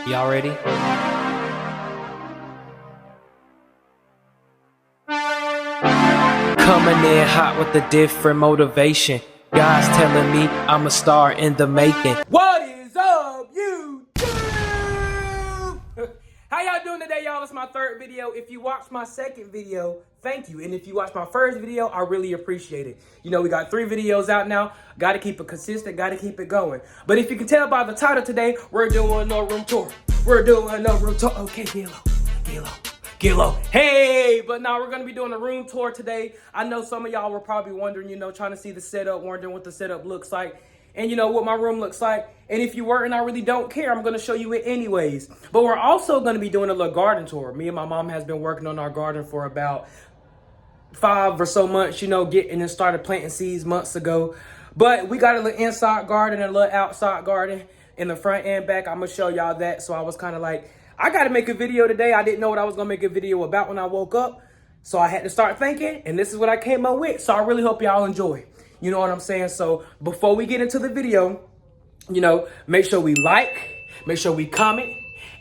Y'all ready? Coming in hot with a different motivation. God's telling me I'm a star in the making. What is up, YouTube? How y'all doing today, y'all? It's my third video. If you watched my second video, thank you. And if you watched my first video, I really appreciate it. You know, we got 3 videos out now. Got to keep it consistent. Got to keep it going. But if you can tell by the title today, we're doing a room tour. We're doing a room tour. Okay, get low. Hey, but now we're going to be doing a room tour today. I know some of y'all were probably wondering, you know, trying to see the setup, wondering what the setup looks like. And you know what my room looks like. And if you weren't, I really don't care. I'm going to show you it anyways. But we're also going to be doing a little garden tour. Me and my mom has been working on our garden for about 5 or so months, you know, getting and started planting seeds months ago. But we got a little inside garden and a little outside garden in the front and back. I'm going to show y'all that. So I was kind of like, I got to make a video today. I didn't know what I was going to make a video about when I woke up. So I had to start thinking, and this is what I came up with. So I really hope y'all enjoy. You know what I'm saying? So before we get into the video, you know, make sure we like, make sure we comment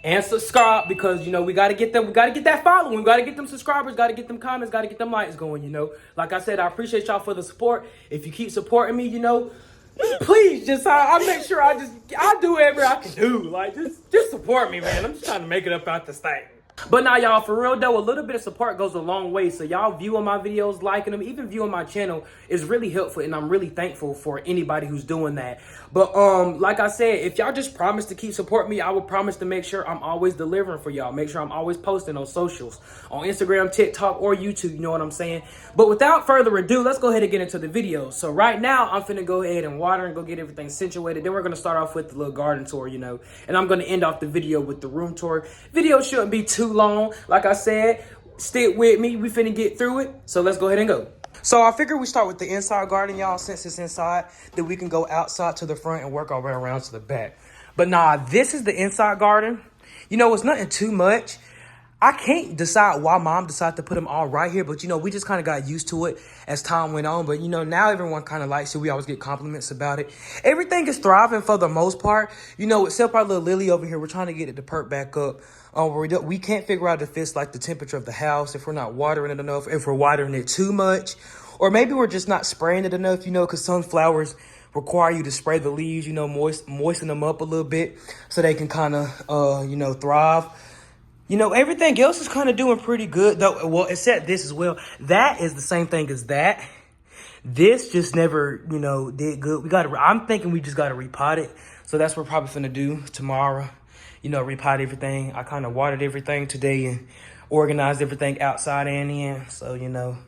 and subscribe, because, you know, we got to get that following. We got to get them subscribers, got to get them comments, got to get them likes going, you know. Like I said, I appreciate y'all for the support. If you keep supporting me, you know, please just, I make sure I do whatever I can do. Like, just support me, man. I'm just trying to make it up out this thing. But now, y'all, for real though, a little bit of support goes a long way. So y'all viewing my videos, liking them, even viewing my channel is really helpful, and I'm really thankful for anybody who's doing that. But like I said, if y'all just promise to keep supporting me, I will promise to make sure I'm always delivering for y'all. Make sure I'm always posting on socials, on Instagram, TikTok, or YouTube. You know what I'm saying? But without further ado, let's go ahead and get into the video. So right now, I'm finna go ahead and water and go get everything situated. Then we're gonna start off with the little garden tour, you know, and I'm gonna end off the video with the room tour. Video shouldn't be too long. Like I said, stick with me. We finna get through it. So let's go ahead and go. So I figured we start with the inside garden, y'all, since it's inside, then we can go outside to the front and work our way around to the back. But nah, this is the inside garden. You know, it's nothing too much. I can't decide why mom decided to put them all right here, but, you know, we just kind of got used to it as time went on. But, you know, now everyone kind of likes it. We always get compliments about it. Everything is thriving for the most part. You know, except our little Lily over here, we're trying to get it to perk back up. We can't figure out if it's like the temperature of the house, if we're not watering it enough, if we're watering it too much, or maybe we're just not spraying it enough, you know, because some flowers require you to spray the leaves, you know, moisten them up a little bit so they can kind of, you know, thrive. You know, everything else is kind of doing pretty good, though. Well, except this as well. That is the same thing as that. This just never, you know, did good. I'm thinking we just got to repot it. So that's what we're probably finna do tomorrow. You know, repot everything. I kind of watered everything today and organized everything outside and in. So, you know,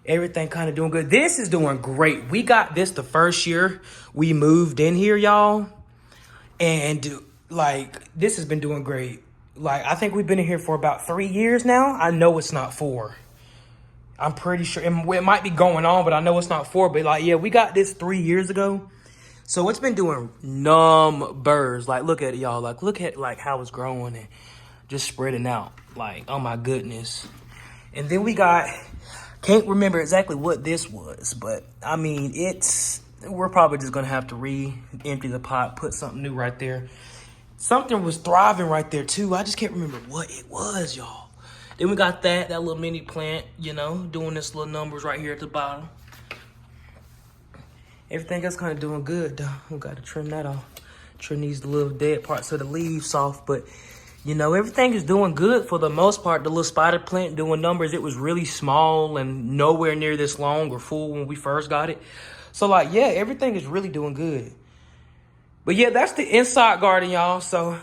everything kind of doing good. This is doing great. We got this the first year we moved in here, y'all. And, like, this has been doing great. Like, I think we've been in here for about 3 years now. I know it's not 4. I'm pretty sure. It might be going on, but I know it's not 4. But, like, yeah, we got this 3 years ago. So it's been doing numbers. Like, look at it, y'all. Like, look at, like, how it's growing and just spreading out. Like, oh, my goodness. And then we got, can't remember exactly what this was. But, I mean, we're probably just going to have to re-empty the pot, put something new right there. Something was thriving right there, too. I just can't remember what it was, y'all. Then we got that little mini plant, you know, doing this little numbers right here at the bottom. Everything else kind of doing good, though. We got to trim that off. Trim these little dead parts of the leaves off. But, you know, everything is doing good for the most part. The little spider plant doing numbers. It was really small and nowhere near this long or full when we first got it. So, like, yeah, everything is really doing good. But yeah, that's the inside garden, y'all. So,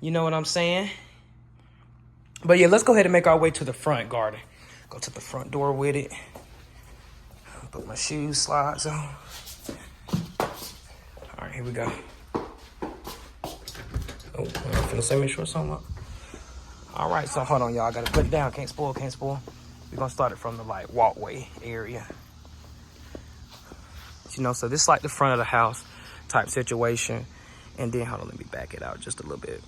you know what I'm saying? But yeah, let's go ahead and make our way to the front garden. Go to the front door with it. Put my shoe slides on. All right, here we go. Oh, I'm finna send me short something up. All right, so hold on, y'all. I gotta put it down. Can't spoil. We're gonna start it from the, like, walkway area. You know, so this is like the front of the house type situation. And then, hold on, let me back it out just a little bit.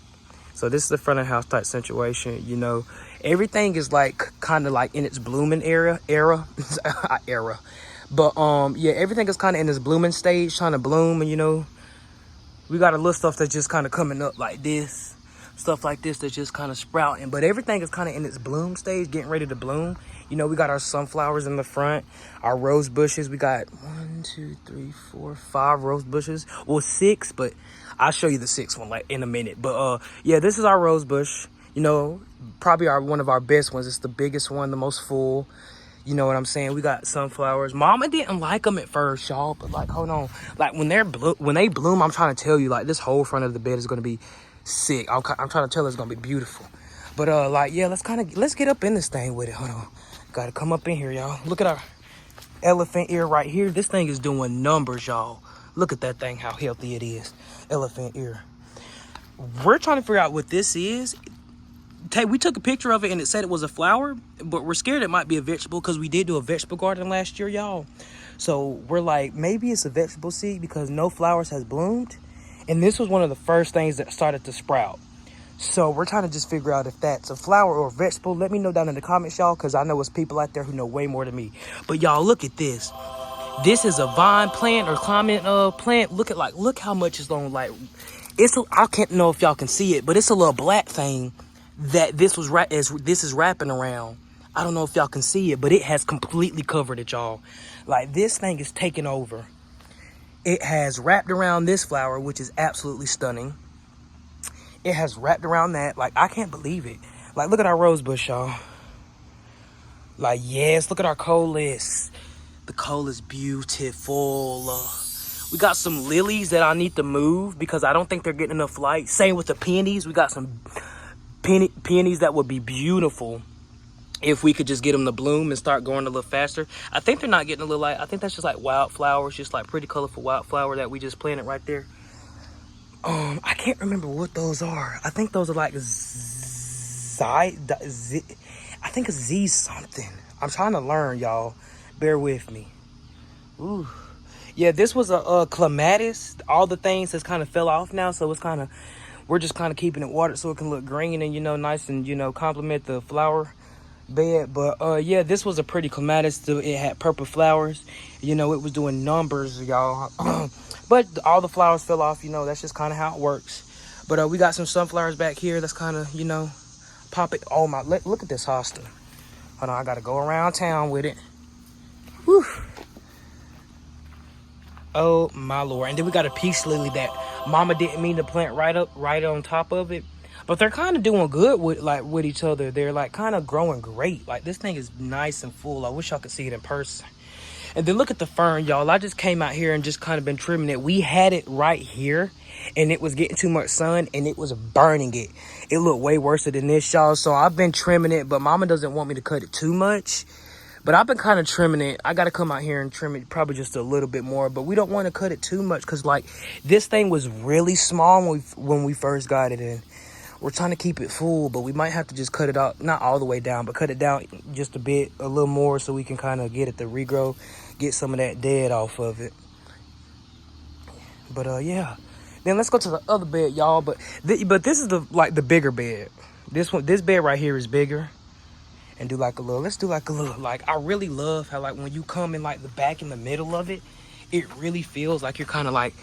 So this is the front of the house type situation. You know, everything is like kind of like in its blooming era. But yeah, everything is kind of in this blooming stage, trying to bloom and, you know, We got a little stuff that's just kind of coming up like this. Stuff like this that's just kind of sprouting. But everything is kind of in its bloom stage, getting ready to bloom. You know, we got our sunflowers in the front, our rose bushes. We got 1, 2, 3, 4, 5 rose bushes. Well, 6, but I'll show you the 6th one like in a minute. But yeah, this is our rose bush. You know, probably one of our best ones. It's the biggest one, the most full. You know what I'm saying? We got sunflowers. Mama didn't like them at first, y'all. But like, hold on. Like when they bloom, I'm trying to tell you, like this whole front of the bed is gonna be sick. I'm trying to tell her it's gonna be beautiful. But like, yeah, let's get up in this thing with it. Hold on. Gotta come up in here, y'all. Look at our elephant ear right here. This thing is doing numbers, y'all. Look at that thing, how healthy it is. Elephant ear. We're trying to figure out what this is. We took a picture of it and it said it was a flower, but we're scared it might be a vegetable because we did do a vegetable garden last year, y'all. So we're like, maybe it's a vegetable seed because no flowers has bloomed. And this was one of the first things that started to sprout. So we're trying to just figure out if that's a flower or a vegetable. Let me know down in the comments, y'all, because I know it's people out there who know way more than me. But y'all, look at this. This is a vine plant or climbing plant. Look how much it's on. Like, I can't know if y'all can see it, but it's a little black thing that this is wrapping around. I don't know if y'all can see it, but it has completely covered it, y'all. Like, this thing is taking over. It has wrapped around this flower, which is absolutely stunning. It has wrapped around that. Like, I can't believe it. Like, look at our rose bush, y'all. Like, yes, look at our coleus. The coleus is beautiful. We got some lilies that I need to move because I don't think they're getting enough light. Same with the peonies. We got some peonies that would be beautiful if we could just get them to bloom and start going a little faster. I think they're not getting a little light. I think that's just like wildflowers, just like pretty colorful wildflower that we just planted right there. I can't remember what those are. I think those are like I think it's Z something. I'm trying to learn, y'all. Bear with me. Ooh. Yeah, this was a clematis. All the things has kind of fell off now, so we're just kind of keeping it watered so it can look green and, you know, nice and, you know, complement the flower bed. But yeah, this was a pretty clematis. It had purple flowers. You know, it was doing numbers, y'all. But all the flowers fell off. You know, that's just kind of how it works. But we got some sunflowers back here. That's kind of, you know, pop it. Oh my, look at this hosta. Hold on, I gotta go around town with it. Whew. Oh my Lord. And then we got a peace lily that Mama didn't mean to plant right on top of it. But they're kind of doing good with each other. They're like kind of growing great. Like, this thing is nice and full. I wish y'all could see it in person. And then look at the fern, y'all. I just came out here and just kind of been trimming it. We had it right here and it was getting too much sun and it was burning it. It looked way worse than this, y'all. So I've been trimming it, but Mama doesn't want me to cut it too much. But I've been kind of trimming it. I got to come out here and trim it probably just a little bit more. But we don't want to cut it too much because, like, this thing was really small when we first got it in. We're trying to keep it full, but we might have to just cut it out, not all the way down, but cut it down just a little more so we can kind of get it to regrow, get some of that dead off of it. But yeah. Then let's go to the other bed, y'all. But this is the bigger bed. This bed right here is bigger. And let's do like a little, like, I really love how, like, when you come in, like, the back in the middle of it, it really feels like you're kind of, like,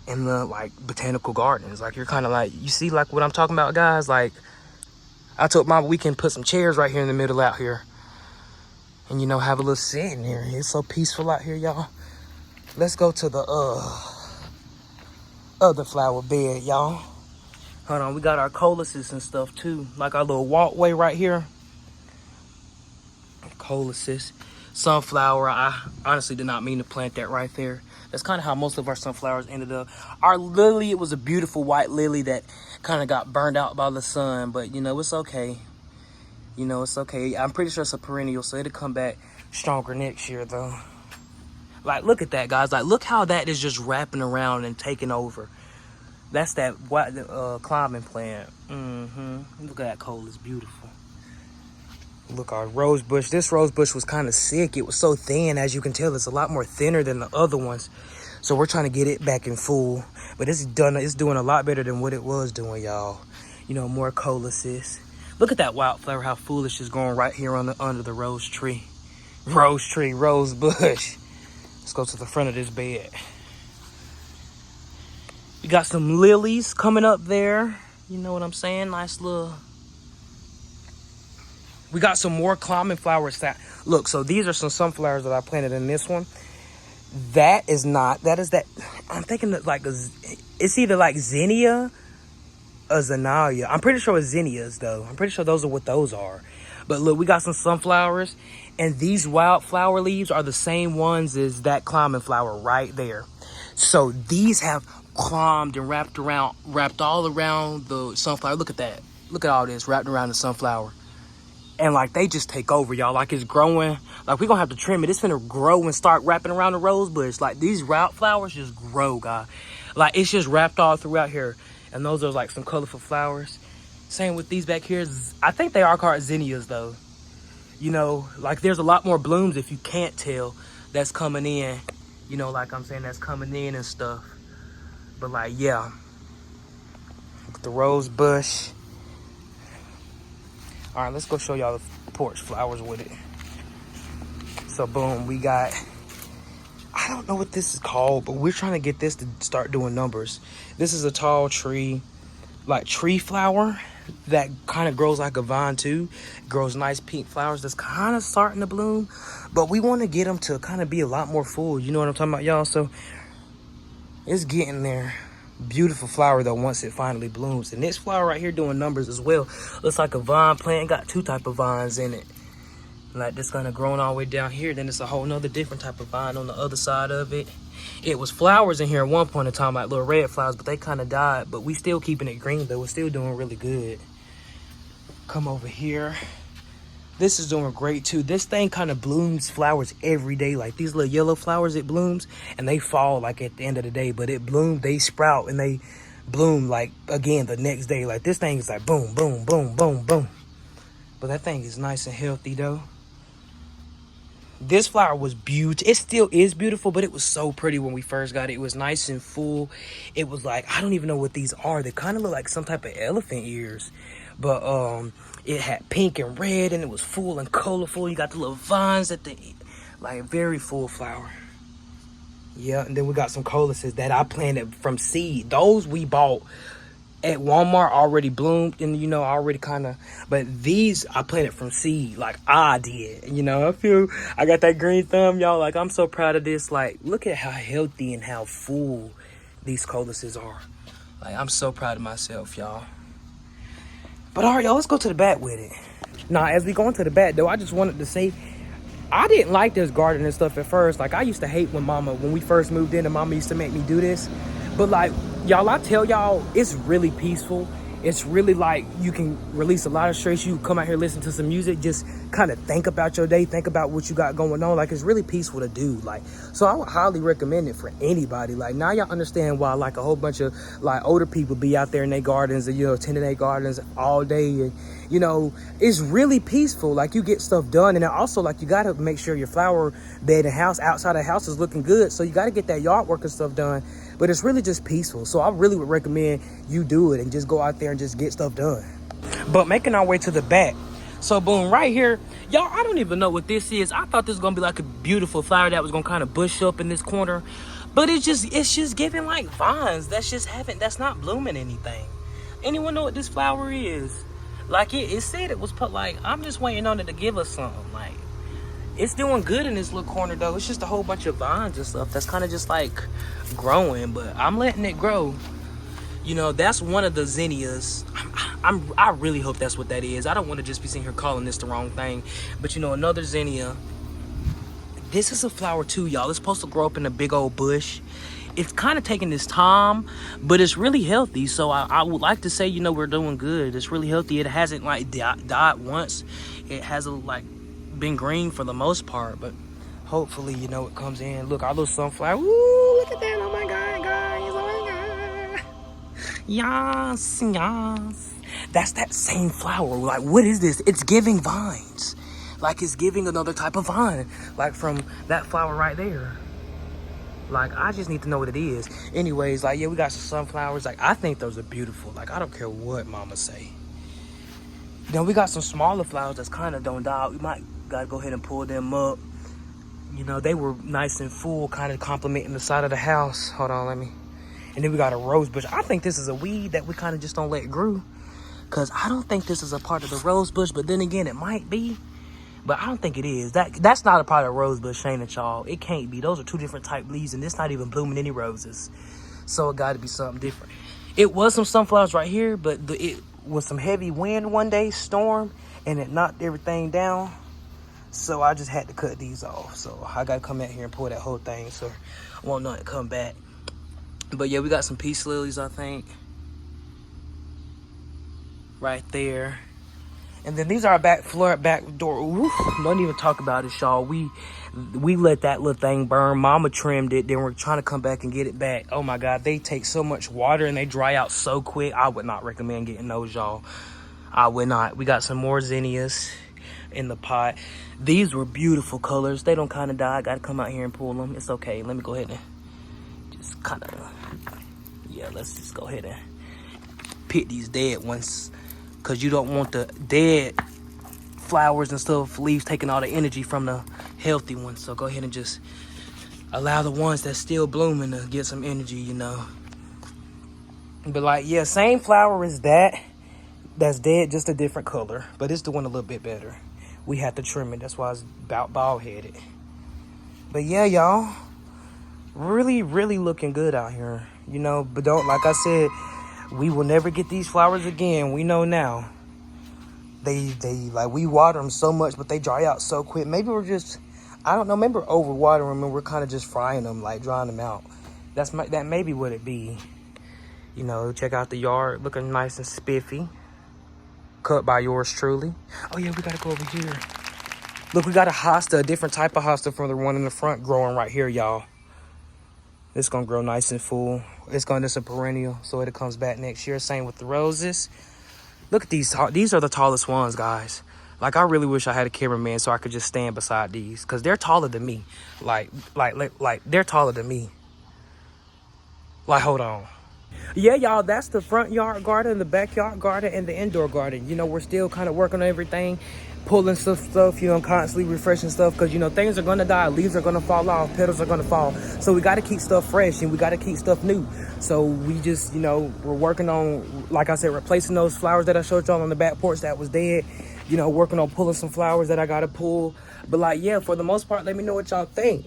in the, like, botanical gardens. Like, you're kind of, like, you see, like, what I'm talking about, guys? Like, I told Mama we can put some chairs right here in the middle out here. And, you know, have a little sit in here. It's so peaceful out here, y'all. Let's go to the, other flower bed, y'all. Hold on, we got our coluses and stuff, too. Like, our little walkway right here. Coluses, sunflower. I honestly did not mean to plant that right there. That's kind of how most of our sunflowers ended up. Our lily, it was a beautiful white lily that kind of got burned out by the sun, but you know, it's okay. You know, it's okay. I'm pretty sure it's a perennial, so it'll come back stronger next year though. Like, look at that, guys. Like, look how that is just wrapping around and taking over. That's that white climbing plant. Look at that coal. It's beautiful. Look, our rose bush. This rose bush was kind of sick. It was so thin. As you can tell, it's a lot more thinner than the other ones. So we're trying to get it back in full. But it's doing a lot better than what it was doing, y'all. You know, more coluses. Look at that wildflower, how foolish is growing right here under the rose tree. Rose bush. Let's go to the front of this bed. We got some lilies coming up there. You know what I'm saying? Nice little... We got some more climbing flowers. Look, so these are some sunflowers that I planted in this one. That is that. I'm thinking that like, it's either like zinnia or Zenalia. I'm pretty sure it's zinnias though. I'm pretty sure those are what those are. But look, we got some sunflowers. And these wildflower leaves are the same ones as that climbing flower right there. So these have climbed and wrapped all around the sunflower. Look at that. Look at all this wrapped around the sunflower. And like they just take over, y'all. Like it's growing. Like we're gonna have to trim it. It's gonna grow and start wrapping around the rose bush. Like these wildflowers just grow, guys. Like it's just wrapped all throughout here. And those are like some colorful flowers. Same with these back here. I think they are called zinnias though. You know, like there's a lot more blooms if you can't tell that's coming in. You know, like I'm saying, that's coming in and stuff. But like, yeah. Look at the rose bush. All right, let's go show y'all the porch flowers with it. So boom, we got, I don't know what this is called, but we're trying to get this to start doing numbers. This is a tall tree, like tree flower that kind of grows like a vine too. Grows nice pink flowers that's kind of starting to bloom, but we want to get them to kind of be a lot more full. You know what I'm talking about, y'all? So it's getting there. Beautiful flower though once it finally blooms. And this flower right here doing numbers as well. Looks like a vine plant. Got two type of vines in it. Like this kind of growing all the way down here. Then it's a whole nother different type of vine on the other side of it. It was flowers in here at one point in time, like little red flowers, but they kind of died. But we still keeping it green though. We're still doing really good. Come over here. This is doing great too. This thing kind of blooms flowers every day. Like these little yellow flowers, it blooms and they fall like at the end of the day. But it blooms, they sprout and they bloom like again the next day. Like this thing is like boom, boom, boom, boom, boom. But that thing is nice and healthy though. This flower was beautiful. It still is beautiful, but it was so pretty when we first got it. It was nice and full. It was like, I don't even know what these are. They kind of look like some type of elephant ears. But it had pink and red, and it was full and colorful. You got the little vines at the, like, very full flower. Yeah, and then we got some coluses that I planted from seed. Those we bought at Walmart already bloomed, and you know, already kind of, but these I planted from seed, like I did. You know, I got that green thumb, y'all. Like, I'm so proud of this. Like, look at how healthy and how full these coluses are. Like, I'm so proud of myself, y'all. But all right, y'all, let's go to the back with it. Now, as we go into the back, though, I just wanted to say, I didn't like this garden and stuff at first. Like, I used to hate when we first moved in and mama used to make me do this. But like, y'all, I tell y'all, it's really peaceful. It's really like you can release a lot of stress. You come out here, listen to some music, just kind of think about your day, think about what you got going on. Like, it's really peaceful to do. Like, so I would highly recommend it for anybody. Like, now y'all understand why like a whole bunch of like older people be out there in their gardens and, you know, tending their gardens all day. And, you know, it's really peaceful. Like, you get stuff done. And then also, like, you got to make sure your flower bed and house outside the house is looking good. So you got to get that yard work and stuff done. But it's really just peaceful. So I really would recommend you do it and just go out there and just get stuff done. But making our way to the back. So boom, right here, y'all, I don't even know what this is. I thought this was gonna be like a beautiful flower that was gonna kind of bush up in this corner. But it's just giving like vines. That's not blooming anything. Anyone know what this flower is? Like it said it was put, like, I'm just waiting on it to give us something. Like, it's doing good in this little corner though. It's just a whole bunch of vines and stuff that's kind of just like growing, but I'm letting it grow. You know, that's one of the zinnias. I really hope that's what that is. I don't want to just be sitting here calling this the wrong thing. But you know, another zinnia. This is a flower too, y'all. It's supposed to grow up in a big old bush. It's kind of taking its time, but it's really healthy. So I would like to say, you know, we're doing good. It's really healthy. It hasn't like died once. It hasn't like been green for the most part, but hopefully, you know, it comes in. Look, our little sunflower. Ooh, look at that. Oh my God, guys. Oh my God. Yes, yes. That's that same flower. Like, what is this? It's giving vines. Like, it's giving another type of vine. Like, from that flower right there. Like, I just need to know what it is. Anyways, like, yeah, we got some sunflowers. Like, I think those are beautiful. Like, I don't care what mama say. Then we got some smaller flowers that's kind of don't die. We might gotta go ahead and pull them up. You know, they were nice and full, kind of complementing the side of the house. Hold on, And then we got a rose bush. I think this is a weed that we kind of just don't let grow. Because I don't think this is a part of the rose bush. But then again, it might be. But I don't think it is. That's not a part of rose bush, ain't it, y'all? It can't be. Those are two different type leaves. And this not even blooming any roses. So it got to be something different. It was some sunflowers right here. But it was some heavy wind one day, storm. And it knocked everything down. So I just had to cut these off. So I got to come out here and pull that whole thing. So I won't know it come back. But yeah, we got some peace lilies, I think. Right there. And then these are our back door. Oof, don't even talk about it, y'all. We let that little thing burn. Mama trimmed it. Then we're trying to come back and get it back. Oh my God, they take so much water and they dry out so quick. I would not recommend getting those, y'all. I would not. We got some more zinnias in the pot. These were beautiful colors. They don't kind of die. I got to come out here and pull them. It's okay. Let me go ahead and just kind of, yeah, let's just go ahead and pick these dead ones. Because you don't want the dead flowers and stuff, leaves taking all the energy from the healthy ones. So go ahead and just allow the ones that's still blooming to get some energy, you know. But like, yeah, same flower as that's dead, just a different color. But it's the one a little bit better. We had to trim it. That's why it's about bald-headed. But yeah, y'all, really, really looking good out here. You know, but don't, like I said, we will never get these flowers again. We know now. They like, we water them so much, but they dry out so quick. Maybe we're just, I don't know, maybe we're over watering them and we're kind of just frying them, like drying them out. That may be what it be. You know, check out the yard, looking nice and spiffy. Cut by yours truly. Oh yeah, we gotta go over here. Look, we got a hosta, a different type of hosta from the one in the front growing right here, y'all. It's gonna grow nice and full. It's a perennial, so it comes back next year. Same with the roses. Look at these. These are the tallest ones, guys. Like, I really wish I had a cameraman so I could just stand beside these, because they're taller than me. Like they're taller than me. Like, hold on. Yeah, y'all, that's the front yard garden, the backyard garden, and the indoor garden. You know, we're still kind of working on everything, pulling stuff, you know, constantly refreshing stuff, because, you know, things are going to die, leaves are going to fall off, petals are going to fall. So we got to keep stuff fresh and we got to keep stuff new. So we just, you know, we're working on, like I said, replacing those flowers that I showed y'all on the back porch that was dead. You know, working on pulling some flowers that I got to pull. But like, yeah, for the most part, let me know what y'all think.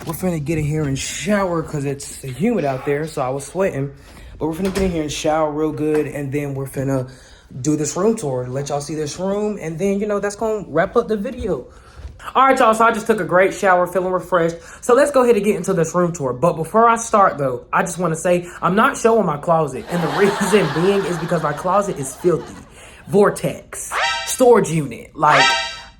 We're finna get in here and shower because it's humid out there, so I was sweating. But we're finna get in here and shower real good, and then we're finna do this room tour, let y'all see this room, and then, you know, that's gonna wrap up the video. All right, y'all, so I just took a great shower, feeling refreshed. So let's go ahead and get into this room tour. But before I start, though, I just want to say I'm not showing my closet, and the reason being is because my closet is filthy. Vortex, storage unit, like,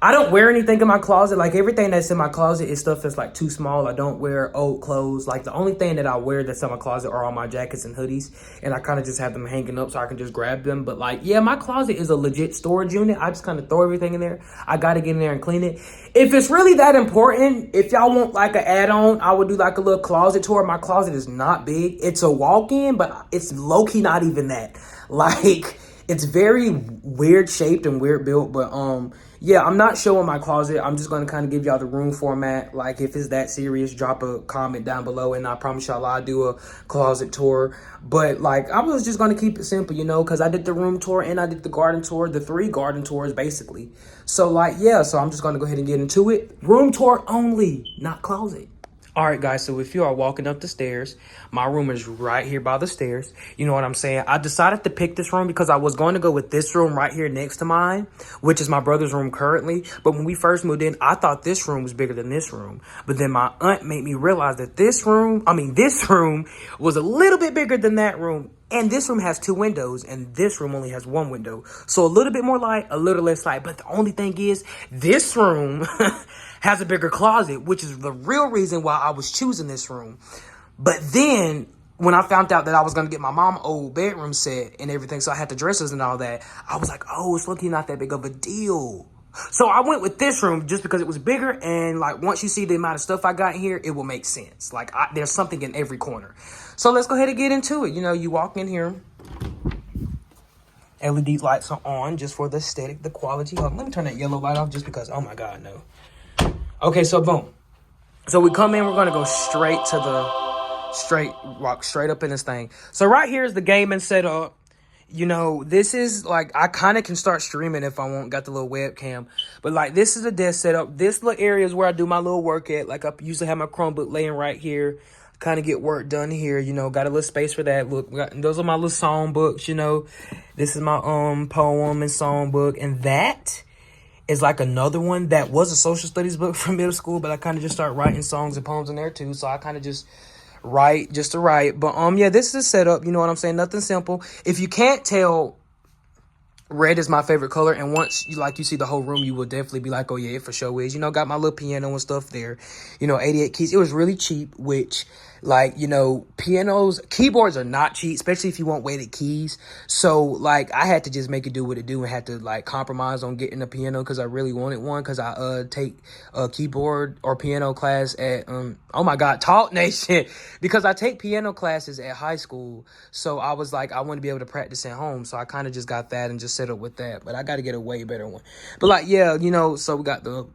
I don't wear anything in my closet. Like, everything that's in my closet is stuff that's like too small. I don't wear old clothes. Like, the only thing that I wear that's in my closet are all my jackets and hoodies. And I kind of just have them hanging up so I can just grab them. But like, yeah, my closet is a legit storage unit. I just kind of throw everything in there. I got to get in there and clean it. If it's really that important, if y'all want like an add-on, I would do like a little closet tour. My closet is not big. It's a walk-in, but it's low-key not even that. Like, it's very weird shaped and weird built, but yeah, I'm not showing my closet. I'm just going to kind of give y'all the room format. Like, if it's that serious, drop a comment down below, and I promise y'all I'll do a closet tour. But, like, I was just going to keep it simple, you know, because I did the room tour and I did the garden tour, the 3 garden tours, basically. So, like, yeah, so I'm just going to go ahead and get into it. Room tour only, not closet. All right, guys, so if you are walking up the stairs, my room is right here by the stairs. You know what I'm saying? I decided to pick this room because I was going to go with this room right here next to mine, which is my brother's room currently. But when we first moved in, I thought this room was bigger than this room. But then my aunt made me realize that this room was a little bit bigger than that room. And this room has 2 windows, and this room only has 1 window. So a little bit more light, a little less light. But the only thing is, this room has a bigger closet, which is the real reason why I was choosing this room. But then, when I found out that I was going to get my mom old bedroom set and everything, so I had the dressers and all that, I was like, oh, it's lucky not that big of a deal. So I went with this room just because it was bigger, and like, once you see the amount of stuff I got here, it will make sense. Like, there's something in every corner. So let's go ahead and get into it. You know, you walk in here, LED lights are on just for the aesthetic, the quality. Let me turn that yellow light off just because, oh my God, no. Okay, so boom. So we come in, we're gonna go straight to Walk straight up in this thing. So right here is the gaming setup. You know, this is like, I kind of can start streaming if I want, got the little webcam. But like, this is the desk setup. This little area is where I do my little work at. Like, I usually have my Chromebook laying right here. Kind of get work done here, you know, got a little space for that. Look, those are my little song books, you know. This is my poem and song book. And that is like another one that was a social studies book from middle school, but I kind of just start writing songs and poems in there too. So I kind of just write just to write. But yeah, this is a setup, you know what I'm saying? Nothing simple. If you can't tell, red is my favorite color, and once you see the whole room, you will definitely be like, oh yeah, it for sure is. You know, got my little piano and stuff there. You know, 88 keys. It was really cheap, which, like, you know, keyboards are not cheap, especially if you want weighted keys. So, like, I had to just make it do what it do and had to, like, compromise on getting a piano because I really wanted one, because I take a keyboard or piano class at, oh my God, Talk Nation, because I take piano classes at high school. So I was like, I want to be able to practice at home. So I kind of just got that and just set up with that. But I got to get a way better one. But, like, yeah, you know, so we got the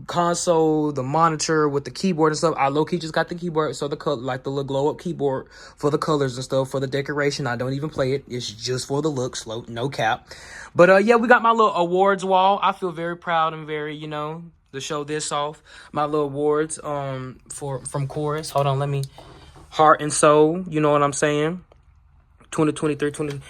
console, the monitor with the keyboard and stuff. I low-key just got the keyboard, so the color, like the little glow-up keyboard for the colors and stuff, for the decoration. I don't even play it. It's just for the looks, no cap. But yeah, we got my little awards wall. I feel very proud and very, you know, to show this off. My little awards from Chorus. Hold on, let me, Heart and Soul, you know what I'm saying? 2023,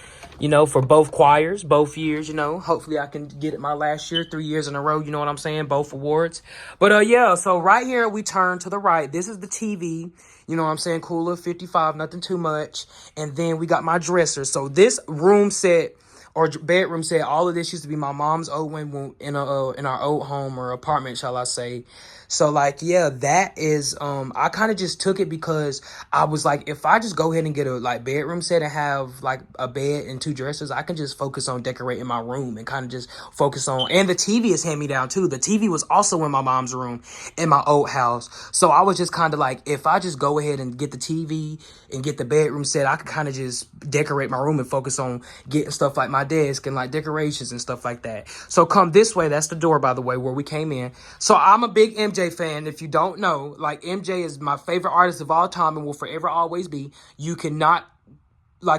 you know, for both choirs, both years, you know. Hopefully I can get it my last year, 3 years in a row, you know what I'm saying? Both awards. But yeah, so right here we turn to the right. This is the TV, you know what I'm saying? Cooler 55, nothing too much. And then we got my dresser. So this room set or bedroom set, all of this used to be my mom's old one in our old home or apartment, shall I say. So, like, yeah, that is, I kind of just took it because I was like, if I just go ahead and get a, like, bedroom set and have, like, a bed and 2 dressers, I can just focus on decorating my room and kind of just focus on, and the TV is hand-me-down, too. The TV was also in my mom's room in my old house. So, I was just kind of like, if I just go ahead and get the TV and get the bedroom set, I could kind of just decorate my room and focus on getting stuff like my desk and, like, decorations and stuff like that. So, come this way. That's the door, by the way, where we came in. So, I'm a big MJ fan. If you don't know, like, MJ is my favorite artist of all time and will forever always be. You cannot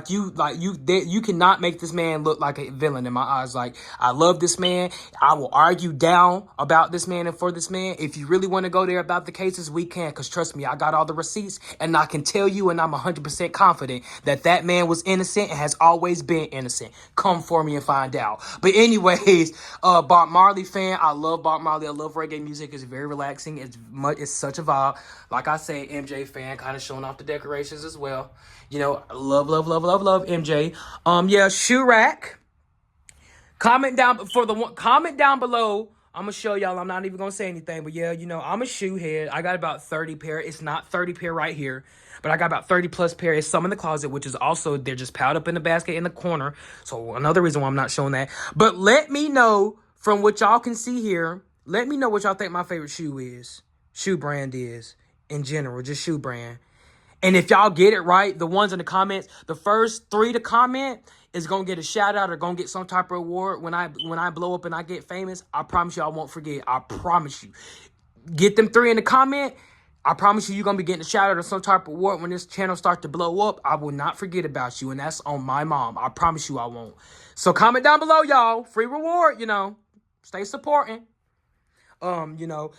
you cannot make this man look like a villain in my eyes. Like, I love this man. I will argue down about this man and for this man. If you really want to go there about the cases, we can, because trust me, I got all the receipts and I can tell you, and I'm 100% confident that man was innocent and has always been innocent. Come for me and find out. But anyways, Bob Marley fan. I love Bob Marley. I love reggae music. It's very relaxing. It's such a vibe. Like I say, MJ fan, kind of showing off the decorations as well. You know, love MJ. Yeah, shoe rack. Comment down below. I'm gonna show y'all. I'm not even gonna say anything, but yeah, you know, I'm a shoe head. I got about 30 pair. It's not 30 pair right here, but I got about 30 plus pair. It's some in the closet, which is also, they're just piled up in the basket in the corner. So another reason why I'm not showing that. But let me know, from what y'all can see here, let me know what y'all think my favorite shoe brand is in general, just shoe brand. And if y'all get it right, the ones in the comments, the first 3 to comment is going to get a shout out or going to get some type of reward when I blow up and I get famous. I promise you I won't forget. I promise you. Get them 3 in the comment. I promise you, you're going to be getting a shout out or some type of reward when this channel starts to blow up. I will not forget about you, and that's on my mom. I promise you I won't. So comment down below, y'all. Free reward, you know. Stay supporting. You know.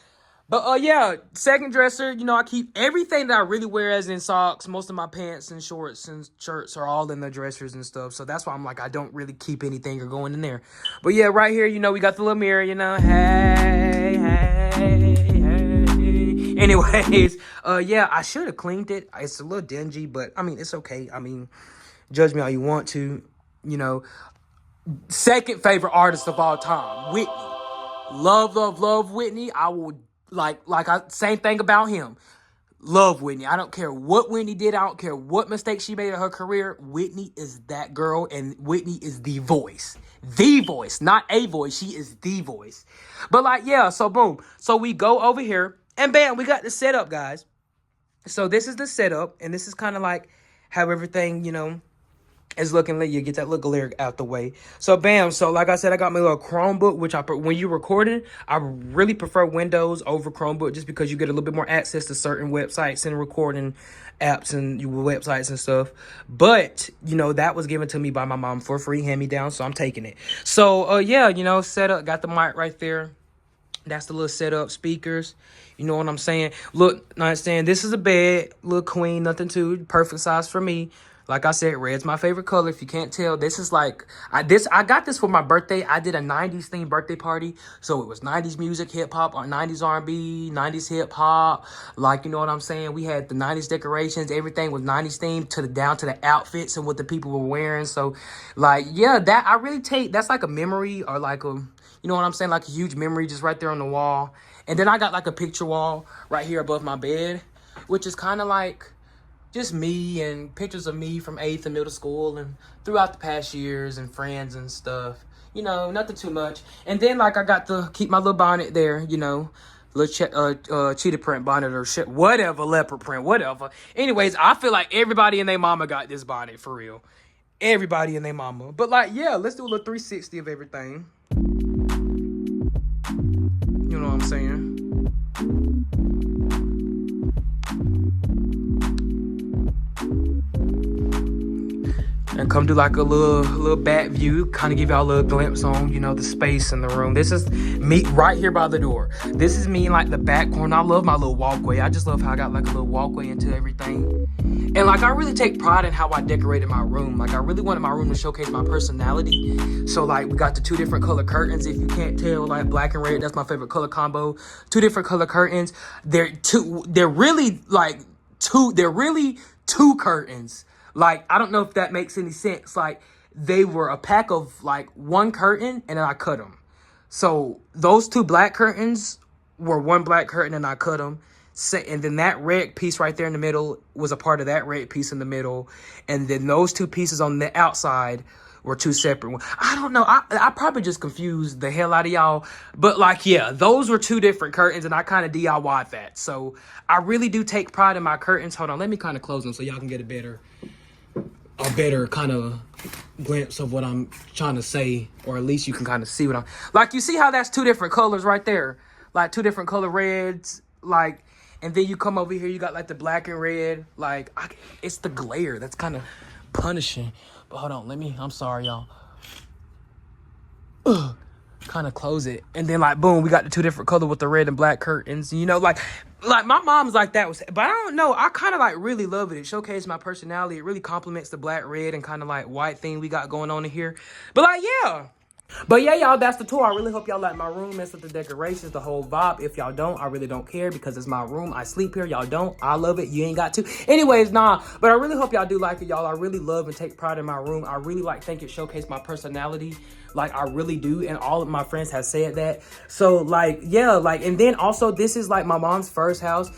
But, yeah, second dresser, you know, I keep everything that I really wear as in socks. Most of my pants and shorts and shirts are all in the dressers and stuff. So that's why I'm like, I don't really keep anything or going in there. But, yeah, right here, you know, we got the little mirror, you know. Hey. Anyways, yeah, I should have cleaned it. It's a little dingy, but, I mean, it's okay. I mean, judge me how you want to, you know. Second favorite artist of all time, Whitney. Love Whitney. I will... same thing about him. Love Whitney. I don't care what Whitney did. I don't care what mistake she made in her career. Whitney is that girl, and Whitney is the voice. The voice, not a voice. She is the voice. But, like, yeah, so boom. So we go over here, and bam, we got the setup, guys. So this is the setup, and this is kind of like how everything, you know, It's looking lit. You get that little glare out the way. So bam. So like I said, I got my little Chromebook, which when you're recording, I really prefer Windows over Chromebook just because you get a little bit more access to certain websites and recording apps and websites and stuff. But you know, that was given to me by my mom for free, hand me down, so I'm taking it. So yeah, you know, setup, got the mic right there. That's the little setup, speakers. You know what I'm saying? Look, not saying this is a bed, little queen, nothing too perfect size for me. Like I said, red's my favorite color. If you can't tell, this is like I got this for my birthday. I did a 90s themed birthday party. So it was 90s music, hip hop, or 90s R&B, 90s hip hop. Like, you know what I'm saying? We had the 90s decorations. Everything was 90s themed down to the outfits and what the people were wearing. So like, yeah, that I really that's like a memory, or like a, you know what I'm saying? Like a huge memory just right there on the wall. And then I got like a picture wall right here above my bed, which is kind of like just me and pictures of me from 8th and middle school and throughout the past years and friends and stuff. You know, nothing too much. And then like I got to keep my little bonnet there, you know, little cheetah print bonnet or shit, whatever, leopard print, whatever. Anyways, I feel like everybody and their mama got this bonnet for real. Everybody and their mama. But like, yeah, let's do a little 360 of everything. You know what I'm saying? And come do like a little back view, kind of give y'all a little glimpse on, you know, the space in the room. This is me right here by the door. This is me in like the back corner. I love my little walkway. I just love how I got like a little walkway into everything. And like, I really take pride in how I decorated my room. Like, I really wanted my room to showcase my personality. So like, we got the 2 different color curtains. If you can't tell, like black and red, that's my favorite color combo. 2 different color curtains. They're really 2 curtains. Like, I don't know if that makes any sense. Like, they were a pack of, like, 1 curtain, and then I cut them. So, those 2 black curtains were 1 black curtain, and I cut them. And then that red piece right there in the middle was a part of that red piece in the middle. And then those 2 pieces on the outside were 2 separate ones. I don't know. I probably just confused the hell out of y'all. But, like, yeah, those were 2 different curtains, and I kind of DIY'd that. So, I really do take pride in my curtains. Hold on. Let me kind of close them so y'all can get a better kind of glimpse of what I'm trying to say, or at least you can kind of see what I'm like. You see how that's 2 different colors right there, like 2 different color reds, like, and then you come over here, you got like the black and red, like it's the glare that's kind of punishing. But hold on, I'm sorry, y'all. Kind of close it, and then like boom, we got the 2 different color with the red and black curtains. You know, like my mom's like that was, but I don't know. I kind of like really love it. It showcases my personality. It really complements the black, red, and kind of like white thing we got going on in here. But like, yeah. But yeah, y'all, that's the tour. I really hope y'all like my room. Mess with the decorations, the whole vibe. If y'all don't, I really don't care because it's my room. I sleep here. Y'all don't. I love it. You ain't got to. Anyways, nah. But I really hope y'all do like it, y'all. I really love and take pride in my room. I really think it showcased my personality. Like, I really do. And all of my friends have said that. So, like, yeah. Like, and then also, this is, like, my mom's first house.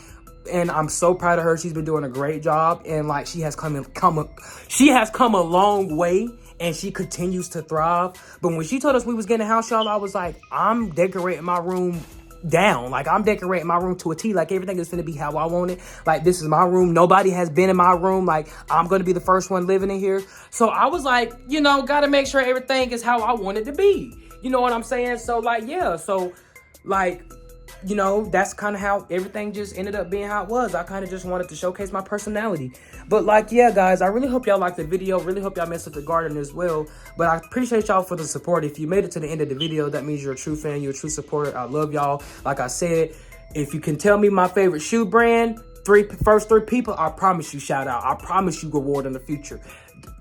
And I'm so proud of her. She's been doing a great job. And, like, she has come a long way. And she continues to thrive. But when she told us we was getting a house, y'all, I was like, I'm decorating my room down. Like, I'm decorating my room to a T. Like, everything is gonna be how I want it. Like, this is my room. Nobody has been in my room. Like, I'm gonna be the first one living in here. So I was like, you know, gotta make sure everything is how I want it to be. You know what I'm saying? So, like, yeah. So, like, you know, that's kind of how everything just ended up being how it was. I kind of just wanted to showcase my personality. But like, yeah, guys, I really hope y'all liked the video. Really hope y'all messed with the garden as well. But I appreciate y'all for the support. If you made it to the end of the video, that means you're a true fan. You're a true supporter. I love y'all. Like I said, if you can tell me my favorite shoe brand, first three people, I promise you shout out. I promise you reward in the future.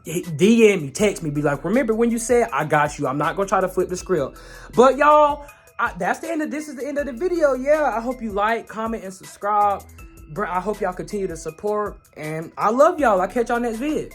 DM me, text me, be like, remember when you said, I got you. I'm not going to try to flip the script. But y'all, this is the end of the video. Yeah, I hope you like, comment, and subscribe. I hope y'all continue to support. And I love y'all. I'll catch y'all next vid.